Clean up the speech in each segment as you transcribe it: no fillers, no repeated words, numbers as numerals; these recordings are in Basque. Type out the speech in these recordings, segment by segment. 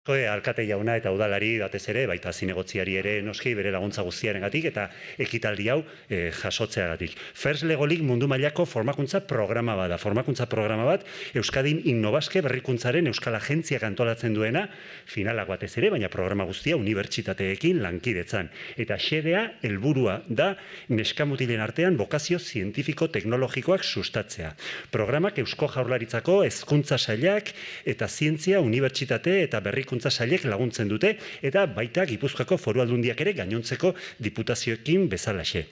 Alkate jauna eta udalari batez ere, baita zinegotziari ere noski bere laguntza guztiarengatik eta ekitaldi hau jasotzeagatik. First Lego League mundu mailako formakuntza programa bat da. Formakuntza programa bat Euskadin Innobaske berrikuntzaren Euskal Agentziak antolatzen duena, finalak batez ere, baina programa guztia unibertsitateekin lankidetzan. Eta xedea helburua da neskamutilen artean bokazio zientifiko-teknologikoak sustatzea. Programak Eusko Jaurlaritzako hezkuntza sailak eta zientzia, unibertsitate eta berrikuntza sailek laguntzen dute, eta baita Gipuzkoako Foru Aldundiak ere gainontzeko diputazioekin bezalaxe.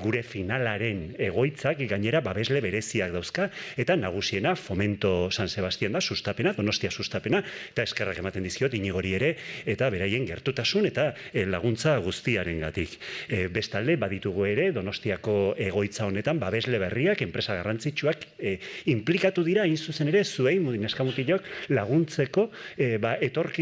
Gure finalaren egoitzak gainera babesle bereziak dauzka, eta nagusiena Fomento San Sebastian da, sustapena, Donostia sustapena, eta eskerrak ematen dizkiot Inigori ere, eta beraien gertutasun eta laguntza guztiarengatik. Bestalde, baditugu ere, Donostiako egoitza honetan, babesle berriak, enpresa garrantzitsuak implikatu dira, hain zuzen ere, zuei, neskamutilok, laguntzeko, etorkizunean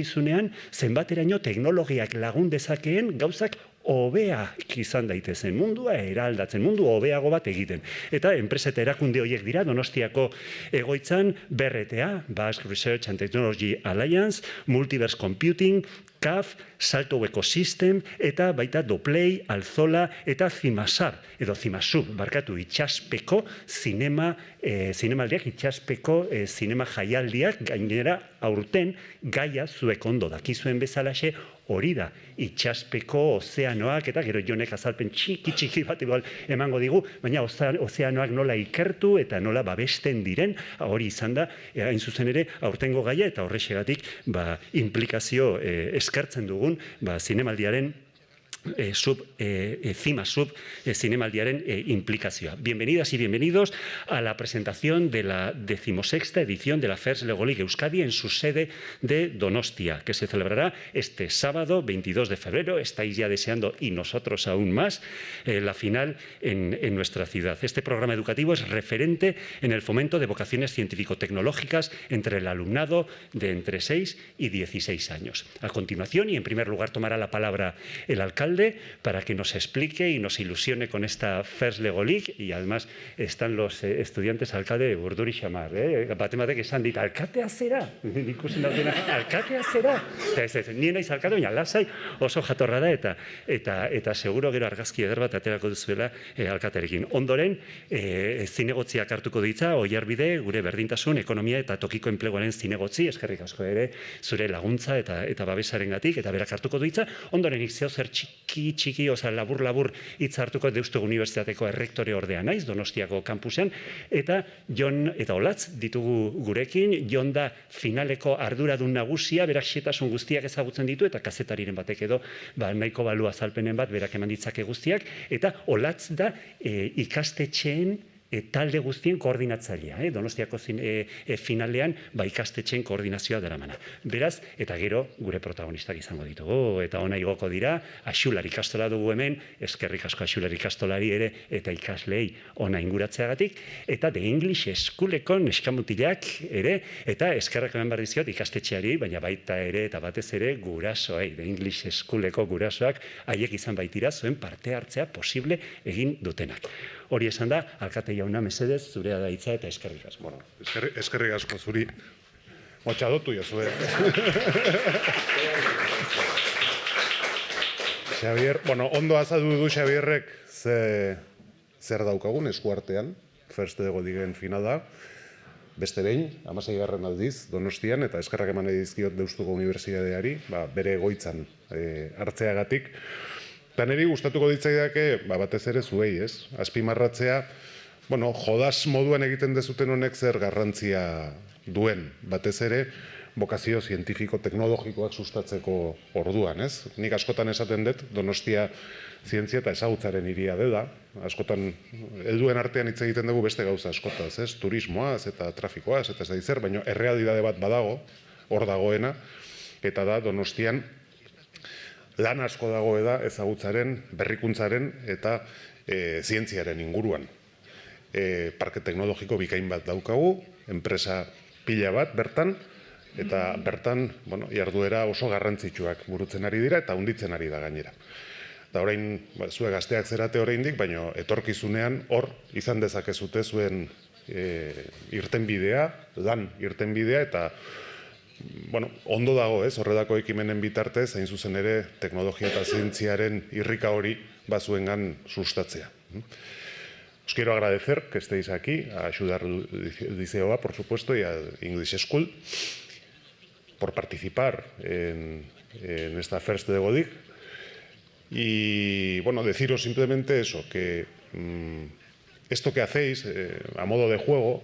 zenbateraino teknologiak lagun dezakeen gauzak hobeak izan daitezen, mundua eraldatzen, mundu hobeago bat egiten. Eta enpresa eta erakunde horiek dira, Donostiako egoitzan BRTA, Basque Research and Technology Alliance, Multiverse Computing, CAF, Salto Ecosystem, eta baita Doplay, Alzola, eta Zimasab, edo Zimasub, barkatu, itxaspeko zinemaldiak, itxaspeko zinema jaialdiak, gainera aurten gaia zuek ondo dakizuen bezalaxe, hori da, itxaspeko ozeanoak, eta gero Jonek azalpen txiki bat emango digu, baina ozeanoak nola ikertu eta nola babesten diren, hori izan da, hain zuzen ere, aurtengo gaia, eta horrexegatik implikazio eskertzen dugun zinemaldiaren Zimasub zinemaldiaren implicazioa. Bienvenidas y bienvenidos a la presentación de la 16ª edición de la First Lego League Euskadi en su sede de Donostia, que se celebrará este sábado 22 de febrero. Estáis ya deseando, y nosotros aún más, la final en nuestra ciudad. Este programa educativo es referente en el fomento de vocaciones científico-tecnológicas entre el alumnado de entre 6 y 16 años. A continuación, y en primer lugar, tomará la palabra el alcalde para que nos explique y nos ilusione con esta First Lego League, y además están los estudiantes alcalde de Burduri Xamar, batek esan dit, alkatea zera, ikusten daudena, alkatea zera, eta nien naiz alkate, baina lasai oso jatorra da, eta seguro gero argazki eder bat aterako duzuela alkaterekin. Ondoren, zinegotziak hartuko ditza, Oiarbide, gure berdintasun, ekonomia eta tokiko enpleguaren zinegotzi, eskerrik asko ere, zure laguntza eta babesarengatik, eta berak hartuko ditza. Ondoren, ikzeo zer txiki, oza, labur hitz hartuko Deustuko Unibertsitateko errektore ordea naiz, Donostiako kampusean, eta Jon eta Olatz ditugu gurekin. Jon da finaleko arduradun nagusia, berak xetasun guztiak ezagutzen ditu, eta kazetariren batek edo nahiko balu azalpenen bat berak eman ditzake guztiak, eta Olatz da ikastetxeen talde guztien koordinatzailea, Donostiako finalean ikastetxeen koordinazioa daramana. Beraz, eta gero gure protagonistak izango ditugu, eta ona igoko dira, Axular ikastola dugu hemen, eskerrik asko Axular ikastolari ere, eta ikaslei ona inguratzeagatik, eta The English Schooleko neskamutilak ere, eta eskerrak eman behar dizkiot ikastetxeari, baina baita ere, eta batez ere, gurasoei, The English Schooleko gurasoak, haiek izan baitira zuen parte hartzea posible egin dutenak. Hori esan da, alkate jauna mesedez, zurea da hitza eta eskerrik asko. Bueno, eskerrik asko zuri. Motxadotu jozue. Xavier, bueno, ondo azaldu du Xavierrek zer daukagun eskuartean, First Lego Leagueen finala. Beste behin, 16. aldiz, Donostian, eta eskerrak eman dizkiot Deustuko Unibertsitateari, bere egoitzan hartzeagatik. Eta niri gustatuko ditzaidake, batez ere zuei, ez? Azpimarratzea, jodas moduan egiten dezuten honek zer garrantzia duen, batez ere, bokazio zientifiko-teknologikoak sustatzeko orduan, ez? Nik askotan esaten dut, Donostia zientzia eta ezagutzaren hiria dela, askotan, helduen artean hitz egiten dugu beste gauza askotaz, ez? Turismoaz eta trafikoaz, eta ez da zer, baina errealitate bat badago, hor dagoena, eta da Donostian lan asko dago ezagutzaren, berrikuntzaren eta zientziaren inguruan. Parke teknologiko bikain bat daukagu, enpresa pila bat bertan, eta bertan jarduera oso garrantzitsuak burutzen ari dira eta hunditzen ari da gainera. Eta orain, zuek gazteak zerate oraindik, baina etorkizunean hor izan dezakezute zuen irtenbidea, lan irtenbidea, eta ondo dago, horredako ekimenen bitartez, hain zuzen ere, teknologia eta zientziaren irrika hori bazuengan sustatzea. Os quiero agradecer que estéis aquí, a Axudar Liceo por supuesto, y a English School, por participar en esta FIRST de GODIC. Y, deciros simplemente eso, que esto que hacéis a modo de juego,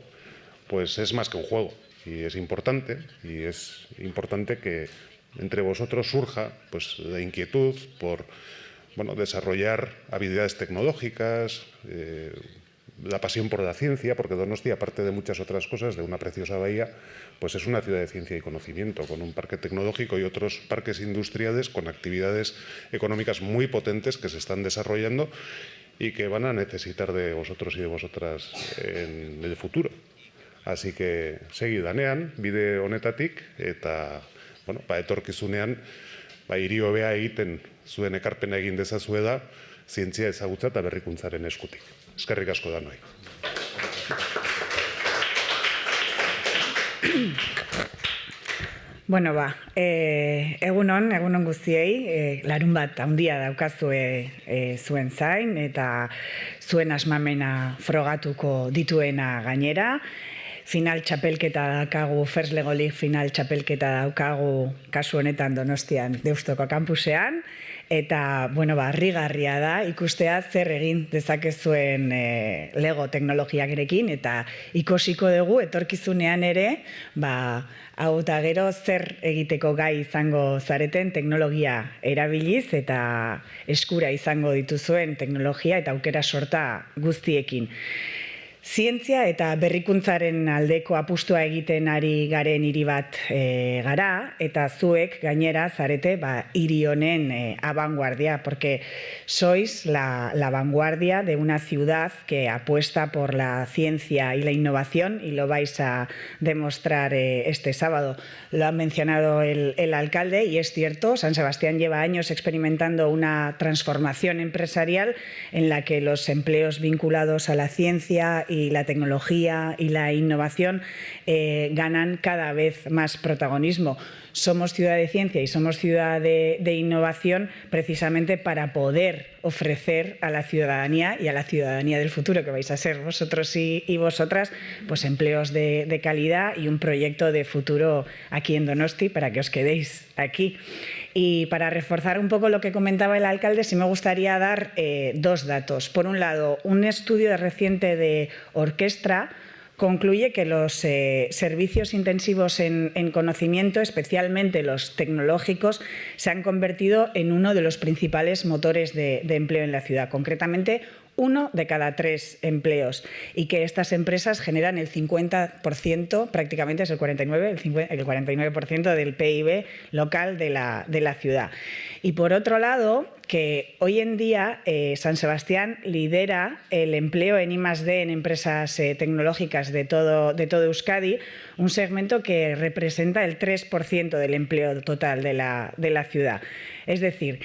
pues es más que un juego. Y es importante que entre vosotros surja pues, la inquietud por desarrollar habilidades tecnológicas, la pasión por la ciencia, porque Donostia, aparte de muchas otras cosas, de una preciosa bahía, pues es una ciudad de ciencia y conocimiento, con un parque tecnológico y otros parques industriales con actividades económicas muy potentes que se están desarrollando y que van a necesitar de vosotros y de vosotras en el futuro. Así que segi danean, bide honetatik, eta etorkizunean hiri hobea egiten zuen ekarpena egin dezazue da, zientzia ezagutza eta berrikuntzaren eskutik. Eskerrik asko danoi. Egunon guztiei, larun bat handia daukazue zuen zain, eta zuen asmamena frogatuko dituena gainera. Final txapelketa daukagu, First Lego League final txapelketa daukagu kasu honetan Donostian Deustoko kampusean, eta, harrigarria da ikustea zer egin dezakezuen Lego teknologiarekin, eta ikusiko dugu etorkizunean ere, hau eta gero zer egiteko gai izango zareten teknologia erabiliz eta eskura izango dituzuen teknologia eta aukera sorta guztiekin. Zientzia eta berrikuntzaren aldeko apustua egiten ari garen hiri bat gara, eta zuek gainera zarete hiri honen abanguardia, porque sois la vanguardia de una ciudad que apuesta por la ciencia y la innovación, y lo vais a demostrar este sábado. Lo ha mencionado el alcalde, y es cierto, San Sebastián lleva años experimentando una transformación empresarial en la que los empleos vinculados a la ciencia y la tecnología y la innovación ganan cada vez más protagonismo. Somos ciudad de ciencia y somos ciudad de innovación precisamente para poder ofrecer a la ciudadanía y a la ciudadanía del futuro, que vais a ser vosotros y vosotras, pues empleos de calidad y un proyecto de futuro aquí en Donosti para que os quedéis aquí. Y para reforzar un poco lo que comentaba el alcalde, sí me gustaría dar dos datos. Por un lado, un estudio reciente de Orquestra concluye que los servicios intensivos en conocimiento, especialmente los tecnológicos, se han convertido en uno de los principales motores de empleo en la ciudad. Concretamente, 1 de cada 3 empleos, y que estas empresas generan el 50%, prácticamente es el 49% del PIB local de la ciudad. Y por otro lado, que hoy en día San Sebastián lidera el empleo en I+D en empresas tecnológicas de todo Euskadi, un segmento que representa el 3% del empleo total de la ciudad. Es decir,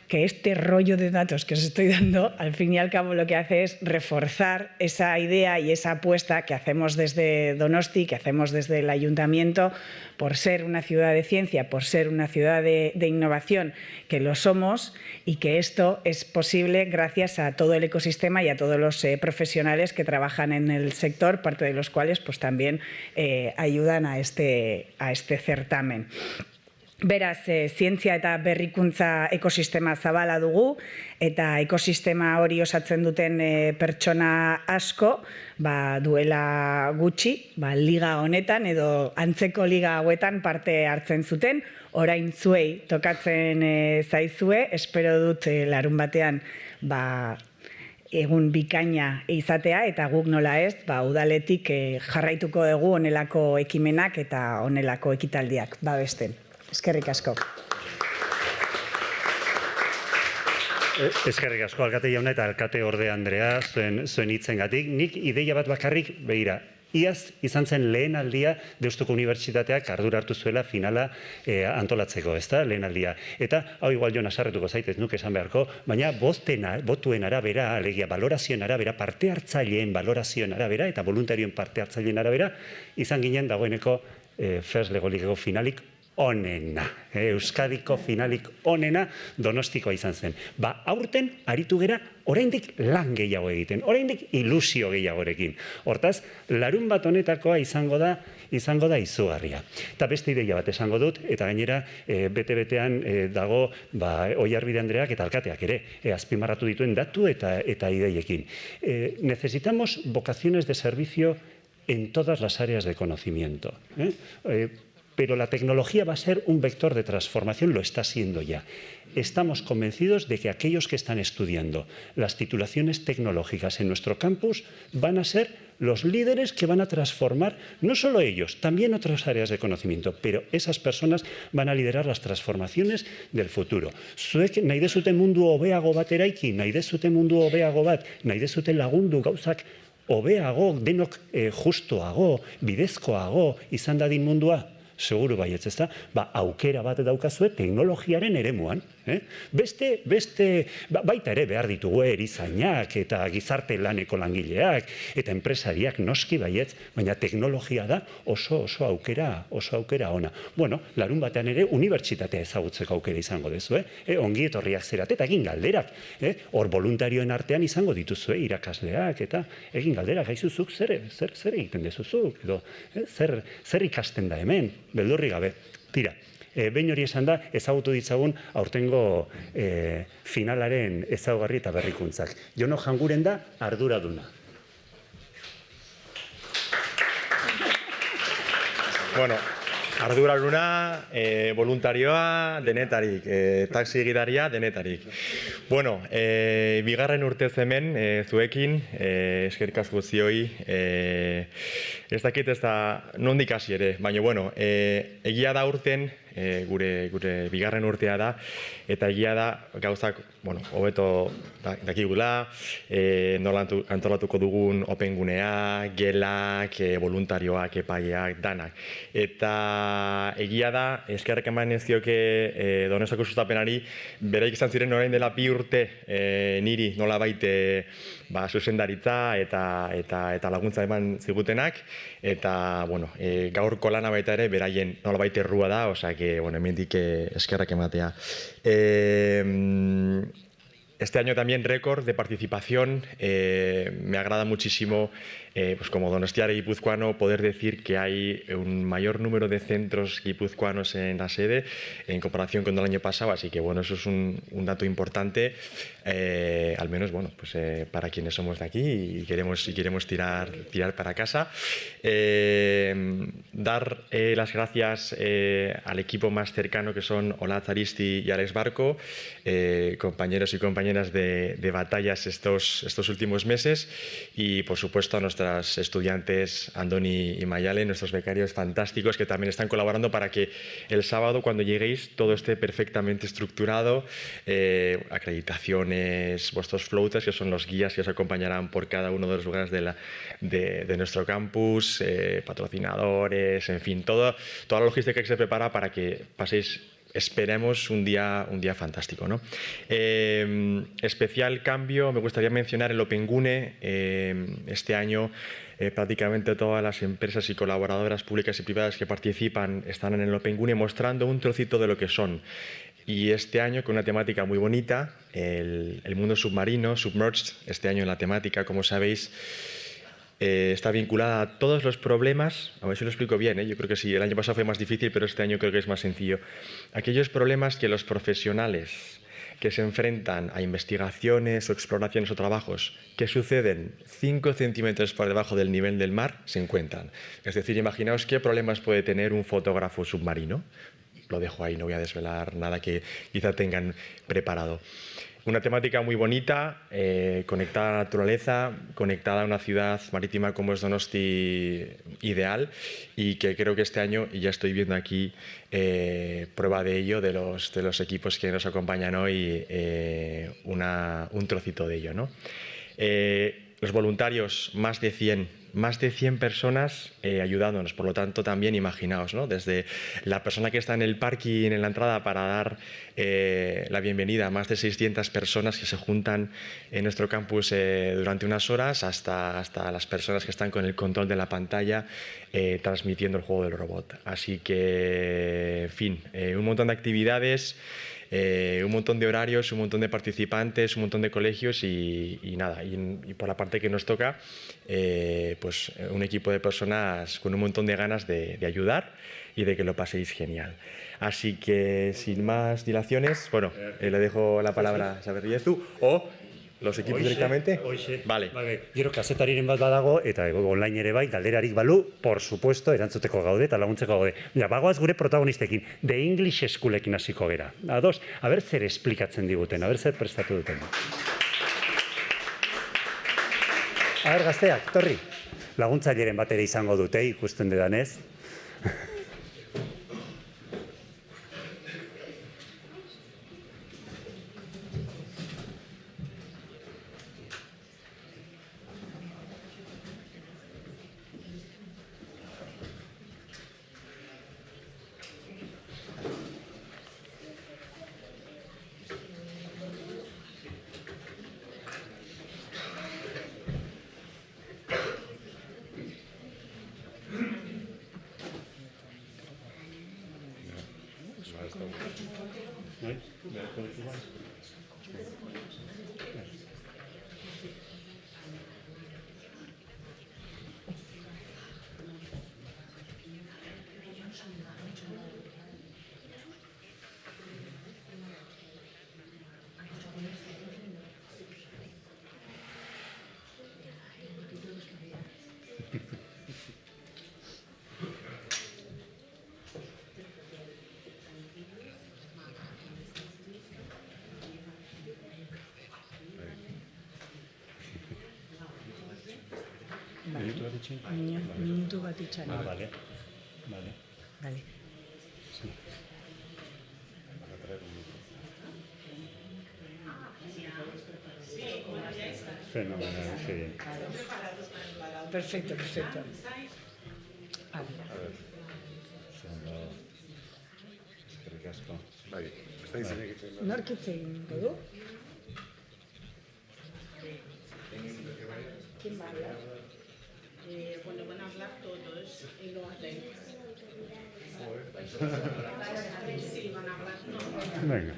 que este rollo de datos que os estoy dando, al fin y al cabo lo que hace es reforzar esa idea y esa apuesta que hacemos desde Donosti, que hacemos desde el Ayuntamiento, por ser una ciudad de ciencia, por ser una ciudad de innovación, que lo somos, y que esto es posible gracias a todo el ecosistema y a todos los profesionales que trabajan en el sector, parte de los cuales pues, también ayudan a este certamen. Beraz, zientzia eta berrikuntza ekosistema zabala dugu, eta ekosistema hori osatzen duten pertsona asko, duela gutxi, liga honetan edo antzeko liga hauetan parte hartzen zuten, orain zuei tokatzen zaizue, espero dut larun batean egun bikaina izatea, eta guk nola ez, udaletik jarraituko dugu honelako ekimenak eta honelako ekitaldiak, babesten. Eskerrik asko. Eskerrik asko, alkate jauna eta alkate orde Andrea, zuen hitzengatik. Nik ideia bat bakarrik, begira, iaz izan zen lehen aldia Deustuko Unibertsitateak ardura hartu zuela finala antolatzeko, ezta, lehen aldia. Eta, hau igual jo nasarretuko zaitez nuke esan beharko, baina botuen arabera, alegia balorazioen arabera, parte hartzaileen balorazioen arabera eta voluntarioen parte hartzaileen arabera, izan ginen dagoeneko First Lego Ligeko finalik onena. Euskadiko finalik onena Donostikoa izan zen. Aurten aritu gera oraindik lan gehiago egiten, oraindik ilusio gehiagorekin. Hortaz, larunbat honetakoa izango da izugarria. Eta beste ideia bat esango dut, eta gainera bete-betean dago Oiarbide Andreak eta alkateak ere, azpimarratu dituen datu eta ideiekin. Necesitamos vocaciones de servicio en todas las áreas de conocimiento. Pero la tecnología va a ser un vector de transformación, lo está siendo ya. Estamos convencidos de que aquellos que están estudiando las titulaciones tecnológicas en nuestro campus van a ser los líderes que van a transformar, no solo ellos, también otras áreas de conocimiento, pero esas personas van a liderar las transformaciones del futuro. Zuek nahi dezuten mundu hobeago bat eraiki, nahi dezuten mundu hobeago bat, nahi dezuten lagundu gauzak hobeago, denok justoago, bidezkoago izan dadin mundua. Seguru baietz, ezta? Aukera bat daukazue teknologiaren eremuan. Baita ere behar ditugu erizainak eta gizarte laneko langileak eta enpresariak noski baietz, baina teknologia da oso aukera ona. Bueno, larun batean ere unibertsitatea ezagutzeko aukera izango dezu, ongi etorriak zerat eta egin galderak. Hor voluntarioen artean izango dituzue irakasleak eta egin galderak, gaizuzuk zer egiten dezuzuk, edo zer ikasten da hemen, beldurri gabe. Tira. Behin hori esan da, ezagutu ditzagun aurtengo finalaren ezaugarri eta berrikuntzak. Jono Janguren da arduraduna. Bueno, arduraduna, voluntarioa, denetarik, taxi gidaria, denetarik. Bueno, bigarren urtez hemen, zuekin, eskerrik asko zioi, ez dakit ez da nondik hasi ere, baina bueno, egia da urten, gure bigarren urtea da, eta egia da gauzak, bueno, hobeto dakigula, nola antolatuko dugun opengunea, gelak, voluntarioak, epaileak, danak. Eta egia da, eskerrak eman ez dioke Donostiko sustapenari, bereik izan ziren orain dela 2 urte niri nola baite zuzendaritza eta laguntza eman zigutenak, eta, bueno, gaurko lana baita ere, beraien nola baite errua da, osea, bueno, hemendik eskerrak ematea. Este año también récord de participación. Me agrada muchísimo, pues como donostiar guipuzcoano, poder decir que hay un mayor número de centros guipuzcoanos en la sede en comparación con el año pasado. Así que bueno, eso es un dato importante, al menos bueno, pues para quienes somos de aquí y queremos tirar para casa. Dar las gracias al equipo más cercano, que son Olatz Aristi y Alex Barco, compañeros y compañeras de batallas estos últimos meses, y por supuesto a nuestras estudiantes Andoni y Mayale, nuestros becarios fantásticos que también están colaborando para que el sábado, cuando lleguéis, todo esté perfectamente estructurado, acreditaciones, vuestros floaters, que son los guías que os acompañarán por cada uno de los lugares de nuestro campus, patrocinadores, en fin, toda la logística que se prepara para que paséis, esperemos, un día fantástico, ¿no? Especial cambio, me gustaría mencionar el Opengune. Este año prácticamente todas las empresas y colaboradoras públicas y privadas que participan están en el Opengune mostrando un trocito de lo que son. Y este año con una temática muy bonita, el mundo submarino, Submerged. Este año la temática, como sabéis, está vinculada a todos los problemas, a ver si lo explico bien, yo creo que sí, el año pasado fue más difícil, pero este año creo que es más sencillo. Aquellos problemas que los profesionales que se enfrentan a investigaciones o exploraciones o trabajos que suceden 5 centímetros por debajo del nivel del mar se encuentran. Es decir, imaginaos qué problemas puede tener un fotógrafo submarino. Lo dejo ahí, no voy a desvelar nada que quizá tengan preparado. Una temática muy bonita, conectada a la naturaleza, conectada a una ciudad marítima como es Donosti ideal, y que creo que este año, y ya estoy viendo aquí prueba de ello, de los equipos que nos acompañan hoy, un trocito de ello, ¿no? Los voluntarios, más de 100 más de 100 personas ayudándonos. Por lo tanto, también imaginaos, ¿no? Desde la persona que está en el parking, en la entrada, para dar la bienvenida a más de 600 personas que se juntan en nuestro campus durante unas horas, hasta las personas que están con el control de la pantalla transmitiendo el juego del robot. Así que, en fin, un montón de actividades, un montón de horarios, un montón de participantes, un montón de colegios y nada. Y por la parte que nos toca, pues un equipo de personas con un montón de ganas de ayudar y de que lo paséis genial. Así que, sin más dilaciones, bueno, le dejo la palabra a Xabier Riezu o los equipos directamente. Vale. Gero kazetariren bat badago, eta online ere bai, galderarik balu, por supuesto, erantzuteko gaude eta laguntzeko gaude. Ja, bagoaz gure protagonistekin, The English Schoolekin hasiko gera. Ados, aber zer esplikatzen diguten, aber zer prestatu duten. Aber gazteak, torri. Laguntzaileren bat ere izango dute, ikusten dedanez. Minutu bat itxaron. Vale. Vale. Fenomenal, qué bien. Perfecto. Eskerrik asko. Bai, ez da izenek itzen. Nork hitz egingo du? ¿Quién va a hablar? Bueno, van a hablar todos en orden. Sí, van a hablar todos. Venga.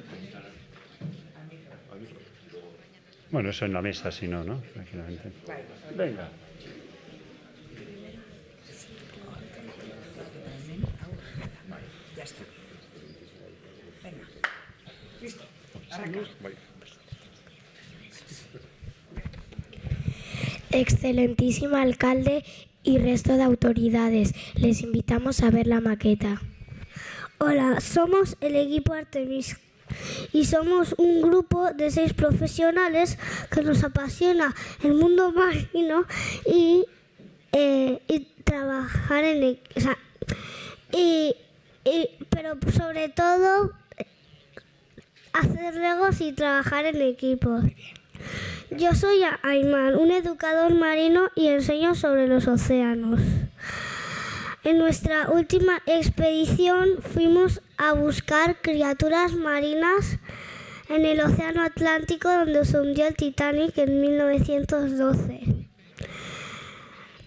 Bueno, eso en la mesa, si no, ¿no? Tranquilamente. Venga. Ya está. Venga. Listo. Bai. Excelentísimo alcalde y resto de autoridades, les invitamos a ver la maqueta. Hola, somos el equipo Artemis y somos un grupo de 6 profesionales que nos apasiona el mundo marino y trabajar pero sobre todo hacer legos y trabajar en equipos. Yo soy Ayman, un educador marino y enseño sobre los océanos. En nuestra última expedición fuimos a buscar criaturas marinas en el Océano Atlántico, donde se hundió el Titanic en 1912.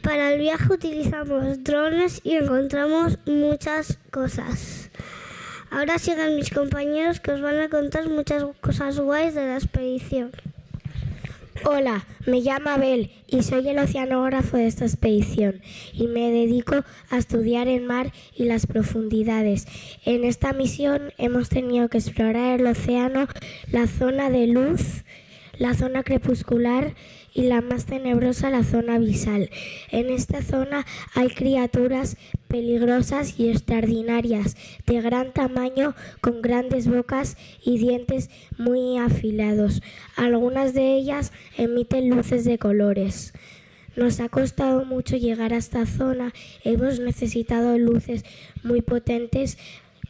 Para el viaje utilizamos drones y encontramos muchas cosas. Ahora siguen mis compañeros que os van a contar muchas cosas guays de la expedición. Hola, me llamo Abel y soy el oceanógrafo de esta expedición y me dedico a estudiar el mar y las profundidades. En esta misión hemos tenido que explorar el océano, la zona de luz, la zona crepuscular y la más tenebrosa, la zona abisal. En esta zona hay criaturas peligrosas y extraordinarias, de gran tamaño, con grandes bocas y dientes muy afilados. Algunas de ellas emiten luces de colores. Nos ha costado mucho llegar a esta zona, hemos necesitado luces muy potentes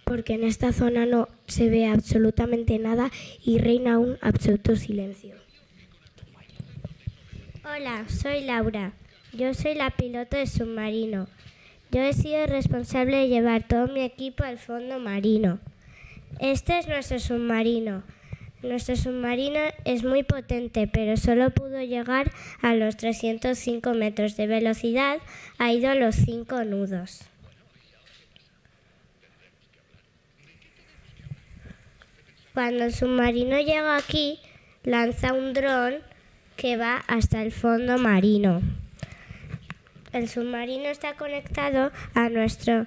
porque en esta zona no se ve absolutamente nada y reina un absoluto silencio. Hola, soy Laura. Yo soy la piloto de submarino. Yo he sido responsable de llevar todo mi equipo al fondo marino. Este es nuestro submarino. Nuestro submarino es muy potente, pero solo pudo llegar a los 305 metros de velocidad, ha ido a los 5 nudos. Cuando el submarino llega aquí, lanza un dron que va hasta el fondo marino. El submarino está conectado a nuestro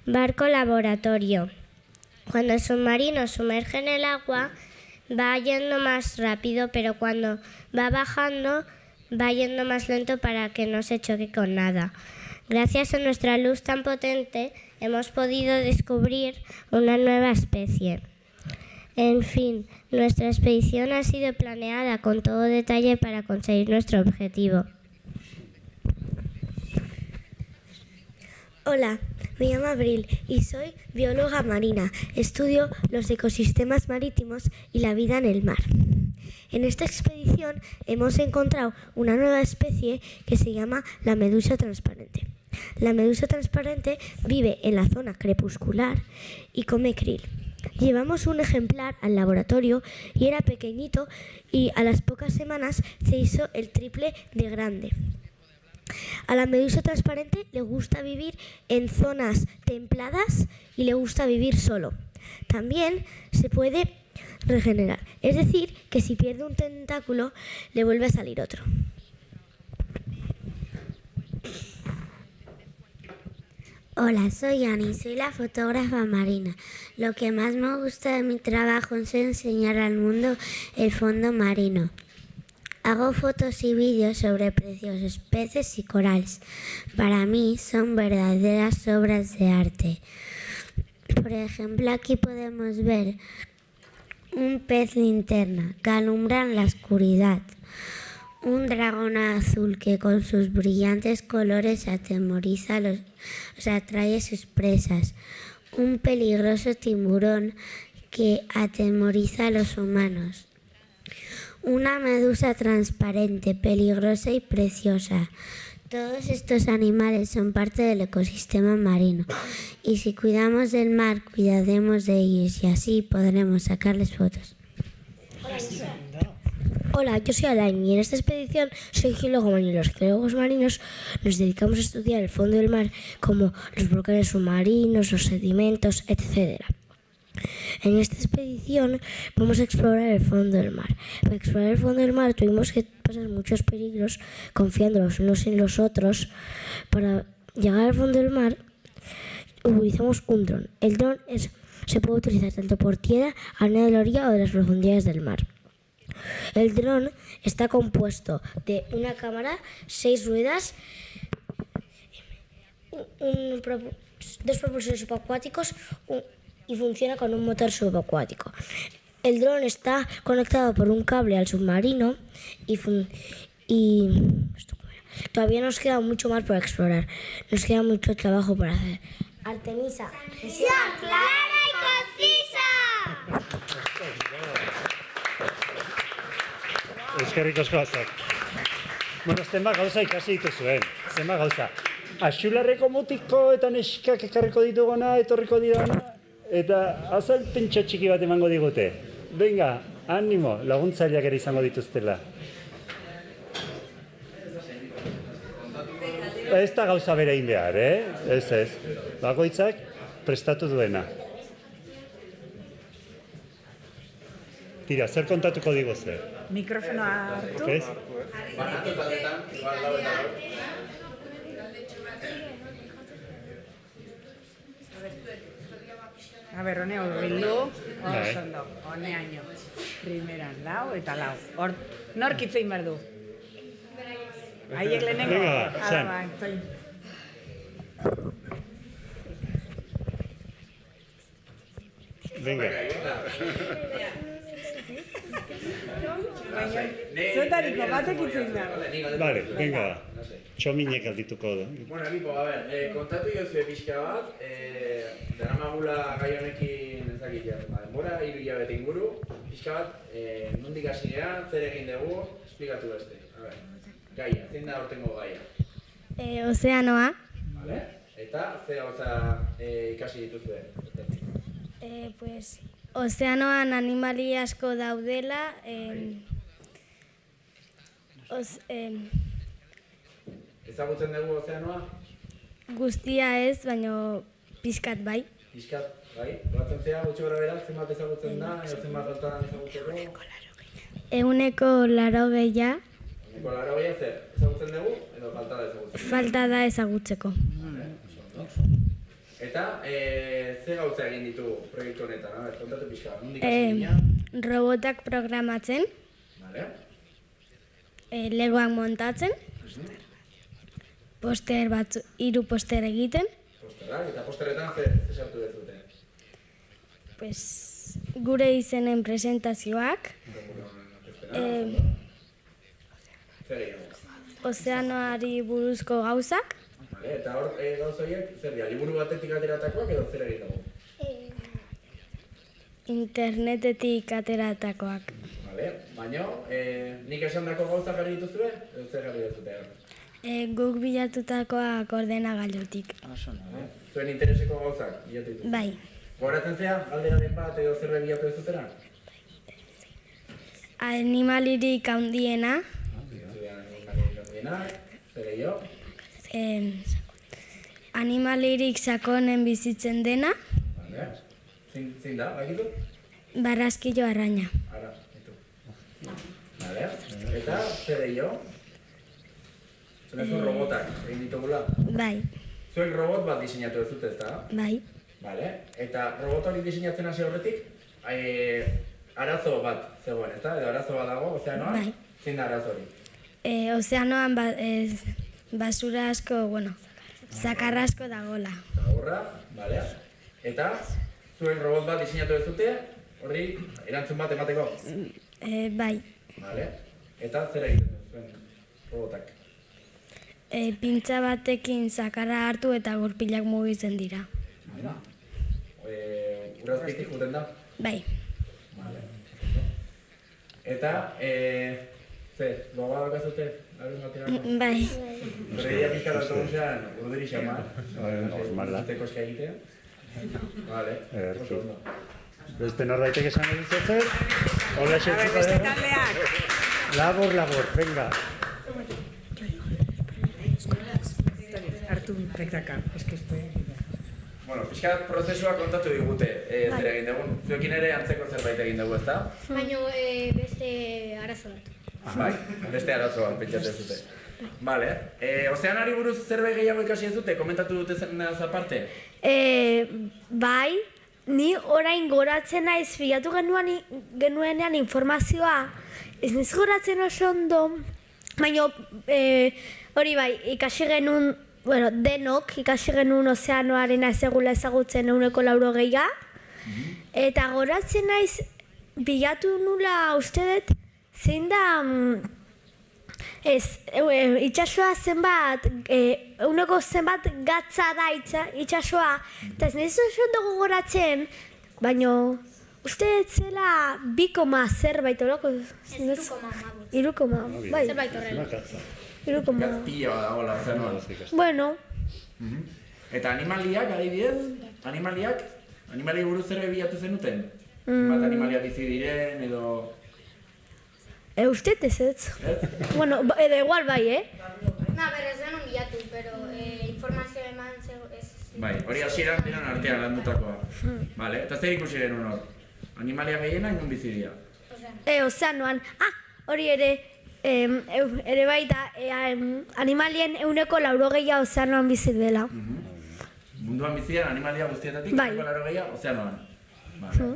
barco laboratorio. Cuando el submarino sumerge en el agua, va yendo más rápido, pero cuando va bajando, va yendo más lento para que no se choque con nada. Gracias a nuestra luz tan potente, hemos podido descubrir una nueva especie. En fin, nuestra expedición ha sido planeada con todo detalle para conseguir nuestro objetivo. Hola, me llamo Abril y soy bióloga marina. Estudio los ecosistemas marítimos y la vida en el mar. En esta expedición hemos encontrado una nueva especie que se llama la medusa transparente. La medusa transparente vive en la zona crepuscular y come krill. Llevamos un ejemplar al laboratorio y era pequeñito y a las pocas semanas se hizo el triple de grande. A la medusa transparente le gusta vivir en zonas templadas y le gusta vivir solo. También se puede regenerar, es decir, que si pierde un tentáculo le vuelve a salir otro. Hola, soy Ani, soy la fotógrafa marina. Lo que más me gusta de mi trabajo es enseñar al mundo el fondo marino. Hago fotos y vídeos sobre preciosos peces y corales. Para mí son verdaderas obras de arte. Por ejemplo, aquí podemos ver un pez linterna que alumbra en la oscuridad. Un dragón azul que con sus brillantes colores atemoriza atrae a sus presas. Un peligroso tiburón que atemoriza a los humanos. Una medusa transparente, peligrosa y preciosa. Todos estos animales son parte del ecosistema marino. Y si cuidamos del mar, cuidaremos de ellos y así podremos sacarles fotos. Hola, yo soy Alain y en esta expedición soy geólogo marino. Los geólogos marinos nos dedicamos a estudiar el fondo del mar como los volcanes submarinos, los sedimentos, etc. En esta expedición vamos a explorar el fondo del mar. Para explorar el fondo del mar tuvimos que pasar muchos peligros confiando los unos en los otros. Para llegar al fondo del mar utilizamos un dron. El dron se puede utilizar tanto por tierra, arena de la orilla o de las profundidades del mar. El dron está compuesto de una cámara, 6 ruedas, dos propulsores subacuáticos y funciona con un motor subacuático. El dron está conectado por un cable al submarino y todavía nos queda mucho más por explorar. Nos queda mucho trabajo por hacer. Artemisa. ¡Misión clara y concisa! Eskerrik asko azak. Bueno, zenbat gauza ikasi dituzuen. Zenbat gauza. Axularreko mutiko eta neskak ekarriko ditugona, etorriko dirana, eta azalpentxo txiki bat emango digute. Venga, animo, laguntzaileak ere izango dituztela. Ez da gauza bere egin behar, Ez. Bakoitzak prestatu duena. Tira, zer kontatuko digo zer? Mikrofonoa hartu. Ez? A ber, hone urbildu, oso ondo, honeaino. Primeran, lau eta lau. Hor, nork itzein behar du? Haiek lehenengo? Venga, San. Venga. Zuetariko batek itzein behar. Vale, venga. Txominek aldituko du. Bueno, equipo, a ver, kontatu jozue pixka bat, daramagula gai honekin ez dakit ja, denbora, 3 hilabete inguru, pixka bat, nondik hasi gera, zer egin dugu, esplikatu beste. A ver, gaia, zein da hortengo gaia? Ozeanoa. Vale? Eta ze gauza ikasi dituzue? Pues, ozeanoan animali asko daudela, Ezagutzen dugu ozeanoa? guztia ez, baino pixkat bai. Piskat, bai? Batzen zea, gutxi gara beraz, zenbat ezagutzen da, edo zenbat altan ezagutzeko? 180. Eneko laro zer, ezagutzen dugu, edo falta da ezagutzeko? Falta da ezagutzeko. Eta, ze gauza egin ditu proiektu honetan, kontatu pixka, nondik hasi ginen? Robotak programatzen, Vale? legoak montatzen, poster batzu, 3 poster egiten, Posterrak, eta posterretan ze sartu dezute? pues, gure izenen presentazioak, Zer gehiago? ozeanoari buruzko gauzak, Vale, eta hor gauza horiek, zer dira, liburu batetik ateratakoak edo zer egin dugu? internetetik ateratakoak. Vale, baina, nik esan dako gauza jarri dituzue, edo zer jarri dezute? Guk bilatutakoak ordenagailutik. Zuen intereseko gauzak, bilatu dituzue? Bai, Goratzen zea, galderaren bat edo zer bilatu dezutera? animalirik handiena, Zer gehiago? animalirik sakonen bizitzen dena, Vale. Zein da, bakitu? barraskilo arraina. Ara, ditu. Vale. Eta, zer gehiago? Zuen robotak, egin ditugula? Bai, Zuek robot bat diseinatu dezute, ezta? bai, Vale. Eta robot hori diseinatzen hasi horretik, arazo bat zegoen, ezta? Edo arazo bat dago, ozeanoan? Bai. Zein da arazo hori? ozeanoan basura asko, zakar asko dagola. Zagorra, vale. Eta, zuen robot bat diseinatu dezute, horri erantzun bat emateko? Bai, Vale. Eta zer egiten du zuen robotak? pintza batekin zakarra hartu eta gurpilak mugitzen dira. Urazpitik juten da? Bai, Vale. Eta, gogoa dakazute? Larun baterako? bai. Berreia pizkar autobusean urduri xamar. Osmarla. Zuteko eska egitea. Vale. Oso ondo. Beste norbaitek esan nahi dituzte? Hola, xetzuko Beste dugu. taldeak. Labor, venga. Hartu pektaka, eske Bueno, pixkat prozesua kontatu digute zer egin dugun. Zuekin ere antzeko zerbait egin dugu, ezta? Baina beste arazo bat. Bai, beste arazo bat pentsatzen zute. Vale. Ozeanari buruz zerbait gehiago ikasi ez dute? Komentatu dute zenaz aparte? Bai, ni orain goratzen naiz bilatu genuenean informazioa. Ez niz goratzen oso ondo, baina hori bai, ikasi genuen, denok ikasi genuen ozeanoarena ezagula ezagutzen 180. Eta goratzen naiz bilatu nula uste dut, zein da, itxasua zenbat, uneko zenbat gatza da itxasua, eta ez nahiz oso ondo gogoratzen, baina uste zela 2, zerbait olako. Ez 3,5. Bai. Zerbait horrela. 3,5. Gazpila badagoela ozeanoan. Bueno. Eta animaliak, adibidez, animaliak buruz zerbait bilatu zenuten? Bat animalia bizi diren, edo... Uste ez. Bueno, edo igual bai, Na, berrez denun bilatu, pero informazioa eman ez... Bai, hori hasieran diren artean landutakoa. Vale, eta zer ikusi genuen hor? Animalia gehiena non bizi dira? Ozeanoan. Hori ere baita, animalien 180 ozeanoan bizi dela. Munduan bizi diren animalia guztietatik, Bai. 180 ozeanoan. Vale.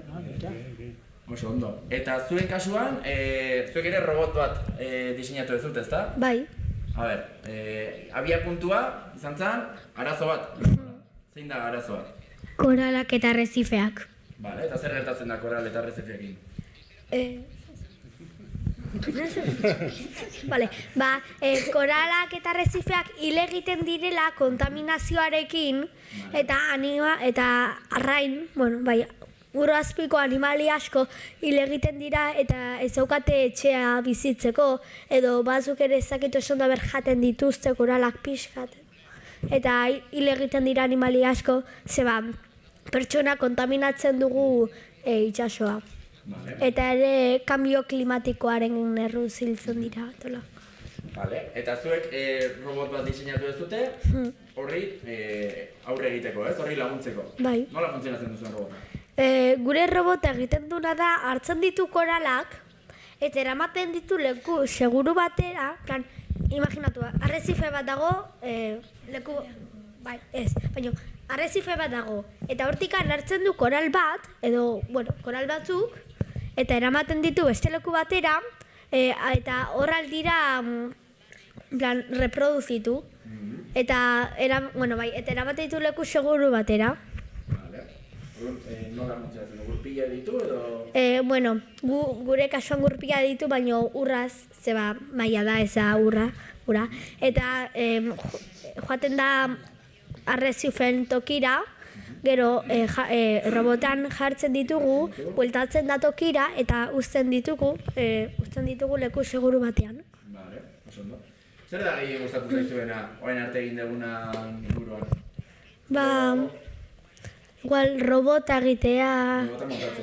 Oso ondo. Eta zuen kasuan, zuek ere robot bat diseinatu dezut, ezta? Bai. A ber, abia puntua, izan zen, arazo bat. Zein da arazoa? Koralak eta arrezifeak. Vale, eta zer gertatzen da koral eta arrezifeekin? Koralak eta arrezifeak hil egiten direla kontaminazioarekin, eta arrain, ur azpiko animali asko hil egiten dira eta ez daukate etxea bizitzeko, edo batzuk ere ezakitu esan da ber jaten dituzte koralak pixkat. Eta hil egiten dira animali asko, zeba pertsona kontaminatzen dugu itsasoa. Eta ere kambio klimatikoaren erruz hiltzen dira. Vale. Eta zuek robot bat diseinatu ez dute, horri aurre egiteko, ez? Horri laguntzeko. Bai. Nola funtzionatzen duzuen robota? Gure robota egiten duena da hartzen ditu koralak eta eramaten ditu leku seguru batera, plan, imaginatu, arrezife bat dago, leku, bai, ez, baina, arrezife bat dago, eta hortikan hartzen du koral bat, edo, bueno, koral batzuk, eta eramaten ditu beste leku batera, eta hor aldira, plan, reproduzitu, eta, bueno, bai, eta eramaten ditu leku seguru batera. Nola funtzionatzen du? Gurpila ditu edo? Bueno, gure kasuan gurpila ditu, baina urraz, zeba maila da eza urra. Eta joaten da arrezifen tokira, gero robotan jartzen ditugu, bueltatzen da tokira, eta uzten ditugu leku seguru batean. Vale, oso ondo. Zer da gehi gustatu zaizuena, orain arte egin duguna inguruan? Igual robota egitea,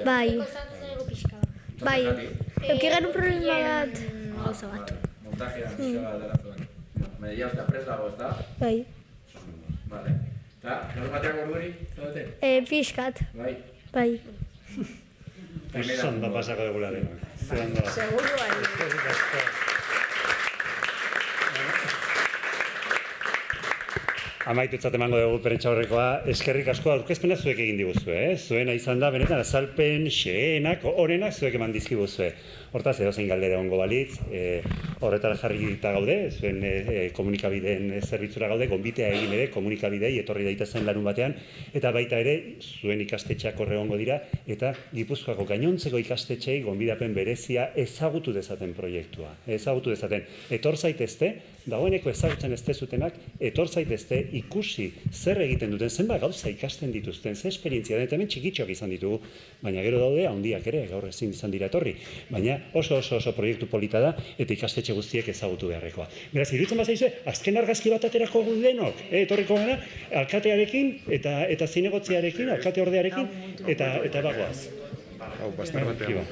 bai. Bai, eukigen un problema bat. Gauza bat. Montajea, pixka bat arazoan. Media usta prest dago, ezta? Bai. Vale. Eta, nor bateak orduri, zaudete? Pixkat. Bai. Bai. Ondo pasako dugula dena. Seguru bai. Amaitutzat emango dugu prentsa horrekoa, eskerrik asko aurkezpena zuek egin diguzue, Zuena izan da, benetan, azalpen, xeenak, orenak zuek eman dizkiguzue. Hortaz, edozein galdera ongo balitz, horretara jarri eta gaude, zuen komunikabideen zerbitzura gaude, gonbitea egin ere, komunikabidei etorri daitezen larun batean, eta baita ere, zuen ikastetxeak horre ongo dira, eta Gipuzkoako gainontzeko ikastetxeei gonbidapen berezia ezagutu dezaten proiektua. Ezagutu dezaten, etor zaitezte, dagoeneko ezagutzen ez dezutenak, etor zaitezte ikusi zer egiten duten, zenbat gauza ikasten dituzten, ze esperientzia den, eta hemen txikitxoak izan ditugu, baina gero daude handiak ere, gaur ezin izan dira etorri, baina oso proiektu polita da, eta ikastetxe guztiek ezagutu beharrekoa. Beraz, iruditzen bazaizue, azken argazki bat aterako denok, etorriko gara, alkatearekin, eta zinegotziarekin, alkate ordearekin, eta bagoaz. Hau, bazter batean.